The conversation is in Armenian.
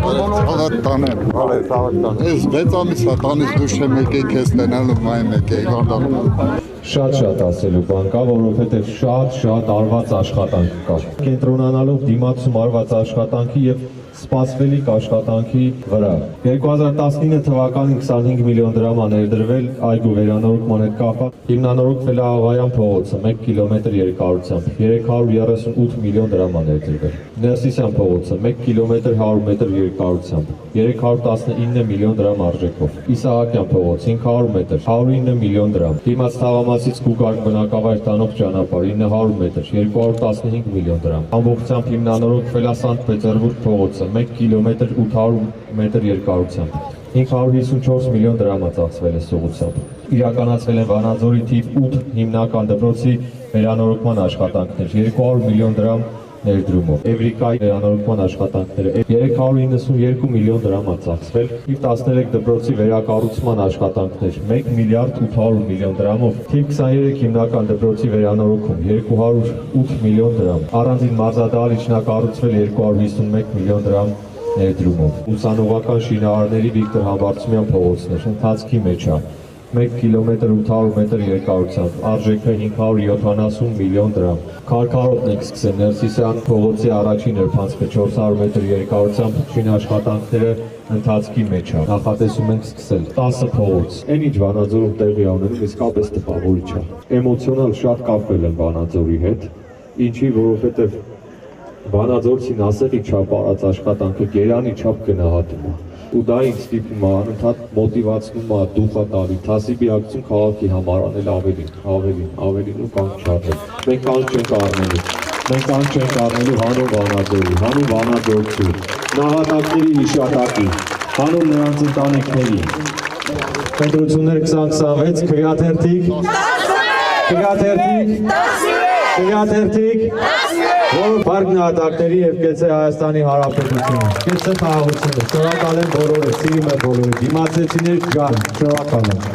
Ցավդ տանեմ։ Հալե, ցավդ տան։ Ես 6 ամիս է տանից դուրս չեմ եկել քեզ տենալու մայ մեկ է Իվանդան։ Շատ ասելու բան կա, որովհետև շատ արված աշխատանք կա։ Կենտրոնանալով դիմացում արված աշխատանքի եւ սպասվելիք աշխատանքի վրա։ 2019 թվականին 25 միլիոն դրամ է ներդրվել այգու վերանորոգման հետ կապված։ Հիմնանորոգվել է Աղայան փողոցը 1 կիլոմետր երկարությամբ, 338 միլիոն դրամ է ներդրվել։ Ներսիսյան փողոցը 1 կիլոմետր 100 մետր երկարությամբ, 319 միլիոն դրամ արժեքով։ Իսահակյան փողոց 500 մետր, 109 միլիոն դրամ։ Դիմաց Թաղամասից Կուկարք բնակավայր տանող ճանապարհ 900 մետր, 215 միլիոն դրամ։ Ամբողջությամբ հիմնանորոգվել է Սանտ Պետերբուրգ փողոցը 1 կիլոմետր 800 մետր երկարությամբ, 554 միլիոն դրամ է ծախսվել սուղությամբ։ Իրականացվել են Վանաձորի թիվ 8 հիմնական դպրոցի վերանորոգման աշխատանքներ, 200 միլիոն դրամ ներդրումով։ Էվրիկայի վերանորոգման աշխատանքները 392 միլիոն դրամ է ծախսվել, եւ 13 դպրոցի վերակառուցման աշխատանքներ 1 միլիարդ 800 միլիոն դրամով, թիվ 23 հիմնական դպրոցի վերանորոգում 208 միլիոն դրամ, առանձին մարզադահլիճ շինակառուցվել 251 միլիոն դրամ ներդրումով։ Ուսանողական շինարարների Վիկտոր Համբարձումյան փողոցներ ընթացքի մեջ է 1 կիլոմետր 800 մետր երկարությամբ, արժեքը 570 միլիոն դրամ։ Քարքարոտն ենք սկսել Ներսիսյան փողոցի առաջին հերթանցքը 400 մետր երկարությամբ, շինաշխատանքները ընթացքի մեջ է։ Նախատեսում ենք սկսել 10 փողոց։ Այն ինչ Վանաձորում տեղի ունենում իսկապես տպավորիչ է։ Էմոցիոնալ շատ կապվել եմ Վանաձորի հետ, ինչի որովհետև Վանաձորցին ասեղի չափ արած աշխատանքը գերանի չափ գնահատում է։ Ու դա ինձ ստիպում է անընդհատ մոտիվացնում է, դուխ է տալի, թասիբի ակցիոն քաղաքի համար անել ավելին ու կանգ չառնել։ Մենք կանգ չենք առնելու։ Մենք կանգ չենք առնելու հանուն Վանաձորի, հանուն Վանաձորցու, նահատակների հիշատակի, հանուն նրանց ընտանիքների։ Ընտրություններ 2026 քվեաթերթիկ որը բարդ նահատակների եւ կեցե Հայաստանի Հանրապետությունը։ Կեցե խաղաղությունը։ Շնորհակալ եմ բոլորը, սիրում եմ բոլորը։ Դիմացեցիներ ջան, շնորհակալ եմ։